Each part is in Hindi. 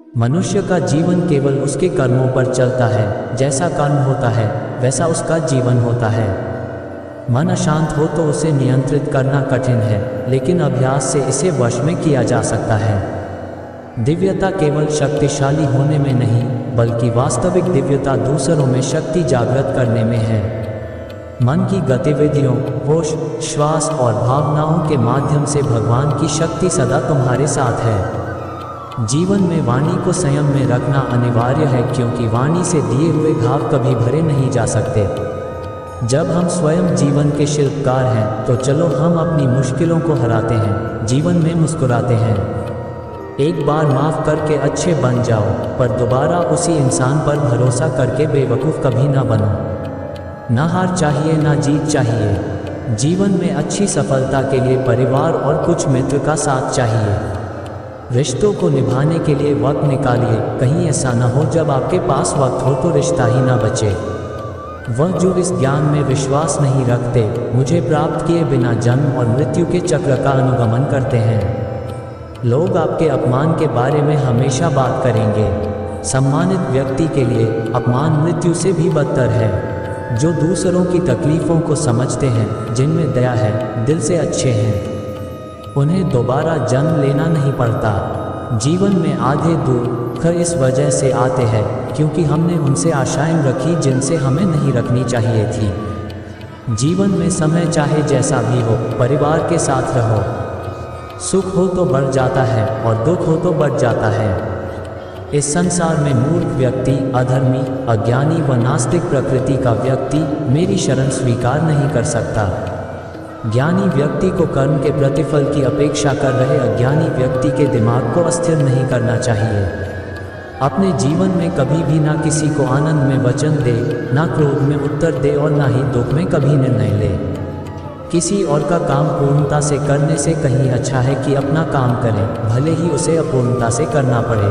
मनुष्य का जीवन केवल उसके कर्मों पर चलता है। जैसा कर्म होता है वैसा उसका जीवन होता है। मन अशांत हो तो उसे नियंत्रित करना कठिन है, लेकिन अभ्यास से इसे वश में किया जा सकता है। दिव्यता केवल शक्तिशाली होने में नहीं, बल्कि वास्तविक दिव्यता दूसरों में शक्ति जागृत करने में है। मन की गतिविधियों, होश, श्वास और भावनाओं के माध्यम से भगवान की शक्ति सदा तुम्हारे साथ है। जीवन में वाणी को संयम में रखना अनिवार्य है, क्योंकि वाणी से दिए हुए घाव कभी भरे नहीं जा सकते। जब हम स्वयं जीवन के शिल्पकार हैं, तो चलो हम अपनी मुश्किलों को हराते हैं, जीवन में मुस्कुराते हैं। एक बार माफ़ करके अच्छे बन जाओ, पर दोबारा उसी इंसान पर भरोसा करके बेवकूफ़ कभी ना बनो। ना हार चाहिए ना जीत चाहिए। जीवन में अच्छी सफलता के लिए परिवार और कुछ मित्र का साथ चाहिए। रिश्तों को निभाने के लिए वक्त निकालिए, कहीं ऐसा न हो जब आपके पास वक्त हो तो रिश्ता ही ना बचे। वह जो इस ज्ञान में विश्वास नहीं रखते, मुझे प्राप्त किए बिना जन्म और मृत्यु के चक्र का अनुगमन करते हैं। लोग आपके अपमान के बारे में हमेशा बात करेंगे। सम्मानित व्यक्ति के लिए अपमान मृत्यु से भी बदतर है। जो दूसरों की तकलीफ़ों को समझते हैं, जिनमें दया है, दिल से अच्छे हैं, उन्हें दोबारा जन्म लेना नहीं पड़ता। जीवन में आधे दुख इस वजह से आते हैं क्योंकि हमने उनसे आशाएं रखी जिनसे हमें नहीं रखनी चाहिए थी। जीवन में समय चाहे जैसा भी हो, परिवार के साथ रहो। सुख हो तो बढ़ जाता है और दुख हो तो बढ़ जाता है। इस संसार में मूर्ख व्यक्ति, अधर्मी, अज्ञानी व नास्तिक प्रकृति का व्यक्ति मेरी शरण स्वीकार नहीं कर सकता। ज्ञानी व्यक्ति को कर्म के प्रतिफल की अपेक्षा कर रहे अज्ञानी व्यक्ति के दिमाग को अस्थिर नहीं करना चाहिए। अपने जीवन में कभी भी ना किसी को आनंद में वचन दे, ना क्रोध में उत्तर दे और ना ही दुख में कभी निर्णय ले। किसी और का काम पूर्णता से करने से कहीं अच्छा है कि अपना काम करें, भले ही उसे अपूर्णता से करना पड़े।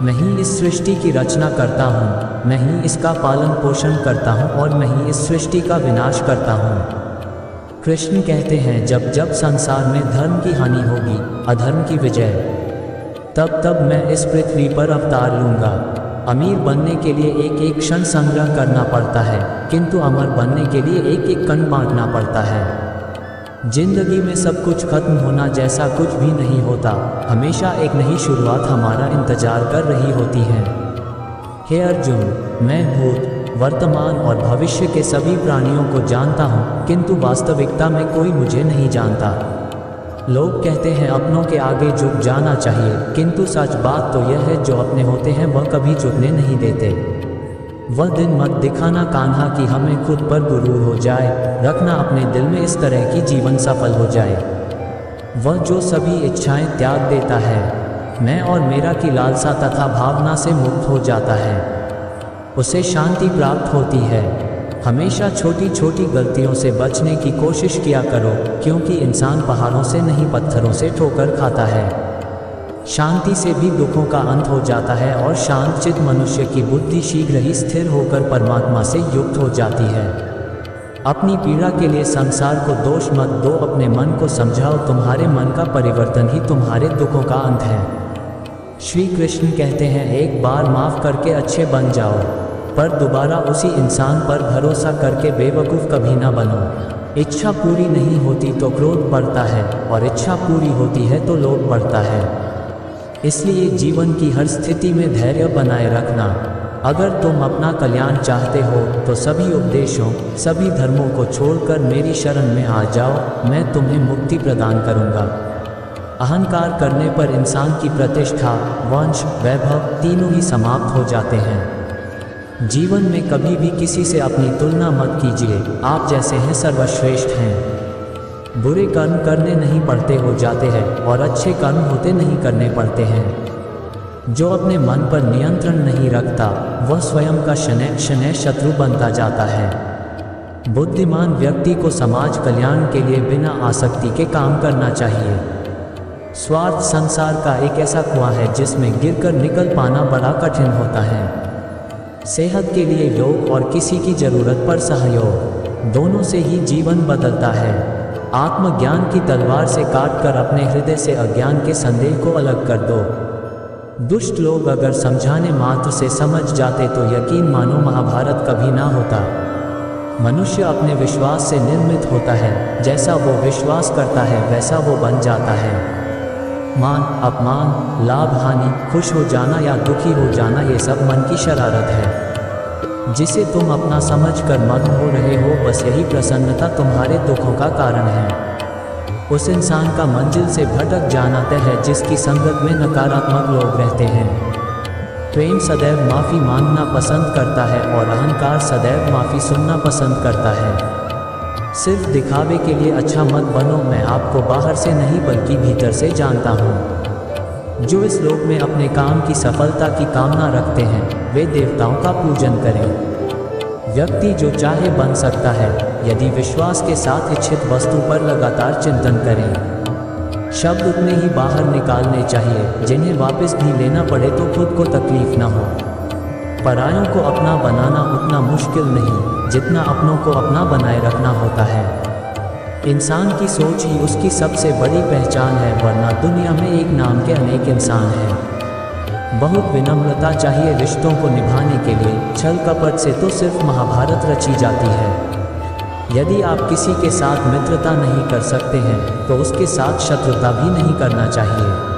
मैं इस सृष्टि की रचना करता हूँ, मैं ही इसका पालन पोषण करता हूँ और मैं ही इस सृष्टि का विनाश करता हूँ। कृष्ण कहते हैं, जब जब संसार में धर्म की हानि होगी, अधर्म की विजय, तब तब मैं इस पृथ्वी पर अवतार लूँगा। अमीर बनने के लिए एक एक क्षण संग्रह करना पड़ता है, किंतु अमर बनने के लिए एक एक कण बांटना पड़ता है। जिंदगी में सब कुछ खत्म होना जैसा कुछ भी नहीं होता। हमेशा एक नई शुरुआत हमारा इंतजार कर रही होती है। हे अर्जुन, मैं भूत, वर्तमान और भविष्य के सभी प्राणियों को जानता हूँ, किंतु वास्तविकता में कोई मुझे नहीं जानता। लोग कहते हैं अपनों के आगे झुक जाना चाहिए, किंतु सच बात तो यह है जो अपने होते हैं वह कभी झुकने नहीं देते। वह दिन मत दिखाना कान्हा कि हमें खुद पर गुरूर हो जाए, रखना अपने दिल में इस तरह की जीवन सफल हो जाए। वह जो सभी इच्छाएं त्याग देता है, मैं और मेरा की लालसा तथा भावना से मुक्त हो जाता है, उसे शांति प्राप्त होती है। हमेशा छोटी छोटी गलतियों से बचने की कोशिश किया करो, क्योंकि इंसान पहाड़ों से नहीं पत्थरों से ठोकर खाता है। शांति से भी दुखों का अंत हो जाता है और शांत चित्त मनुष्य की बुद्धि शीघ्र ही स्थिर होकर परमात्मा से युक्त हो जाती है। अपनी पीड़ा के लिए संसार को दोष मत दो, अपने मन को समझाओ, तुम्हारे मन का परिवर्तन ही तुम्हारे दुखों का अंत है। श्री कृष्ण कहते हैं, एक बार माफ़ करके अच्छे बन जाओ, पर दोबारा उसी इंसान पर भरोसा करके बेवकूफ़ कभी ना बनो। इच्छा पूरी नहीं होती तो क्रोध बढ़ता है, और इच्छा पूरी होती है तो लोभ बढ़ता है। इसलिए जीवन की हर स्थिति में धैर्य बनाए रखना। अगर तुम अपना कल्याण चाहते हो तो सभी उपदेशों, सभी धर्मों को छोड़कर मेरी शरण में आ जाओ, मैं तुम्हें मुक्ति प्रदान करूँगा। अहंकार करने पर इंसान की प्रतिष्ठा, वंश, वैभव तीनों ही समाप्त हो जाते हैं। जीवन में कभी भी किसी से अपनी तुलना मत कीजिए, आप जैसे हैं सर्वश्रेष्ठ हैं। बुरे कर्म करने नहीं पड़ते हो जाते हैं और अच्छे कर्म होते नहीं करने पड़ते हैं। जो अपने मन पर नियंत्रण नहीं रखता, वह स्वयं का शनैः शनैः शत्रु बनता जाता है। बुद्धिमान व्यक्ति को समाज कल्याण के लिए बिना आसक्ति के काम करना चाहिए। स्वार्थ संसार का एक ऐसा कुआं है जिसमें गिरकर निकल पाना बड़ा कठिन होता है। सेहत के लिए योग और किसी की जरूरत पर सहयोग, दोनों से ही जीवन बदलता है। आत्मज्ञान की तलवार से काटकर अपने हृदय से अज्ञान के संदेह को अलग कर दो। दुष्ट लोग अगर समझाने मात्र से समझ जाते तो यकीन मानो महाभारत कभी ना होता। मनुष्य अपने विश्वास से निर्मित होता है, जैसा वो विश्वास करता है वैसा वो बन जाता है। मान अपमान, लाभ हानि, खुश हो जाना या दुखी हो जाना, ये सब मन की शरारत है जिसे तुम अपना समझकर मग्न हो रहे हो। बस यही प्रसन्नता तुम्हारे दुखों का कारण है। उस इंसान का मंजिल से भटक जाना तय है जिसकी संगत में नकारात्मक लोग रहते हैं। प्रेम सदैव माफ़ी मांगना पसंद करता है और अहंकार सदैव माफ़ी सुनना पसंद करता है। सिर्फ दिखावे के लिए अच्छा मत बनो। मैं आपको बाहर से नहीं बल्कि भीतर से जानता हूँ। जो इस लोक में अपने काम की सफलता की कामना रखते हैं वे देवताओं का पूजन करें। व्यक्ति जो चाहे बन सकता है यदि विश्वास के साथ इच्छित वस्तु पर लगातार चिंतन करें। शब्द उतने ही बाहर निकालने चाहिए जिन्हें वापस भी लेना पड़े तो खुद को तकलीफ न हो। परायों को अपना बनाना उतना मुश्किल नहीं जितना अपनों को अपना बनाए रखना होता है। इंसान की सोच ही उसकी सबसे बड़ी पहचान है, वरना दुनिया में एक नाम के अनेक इंसान हैं। बहुत विनम्रता चाहिए रिश्तों को निभाने के लिए। छल कपट से तो सिर्फ महाभारत रची जाती है। यदि आप किसी के साथ मित्रता नहीं कर सकते हैं तो उसके साथ शत्रुता भी नहीं करना चाहिए।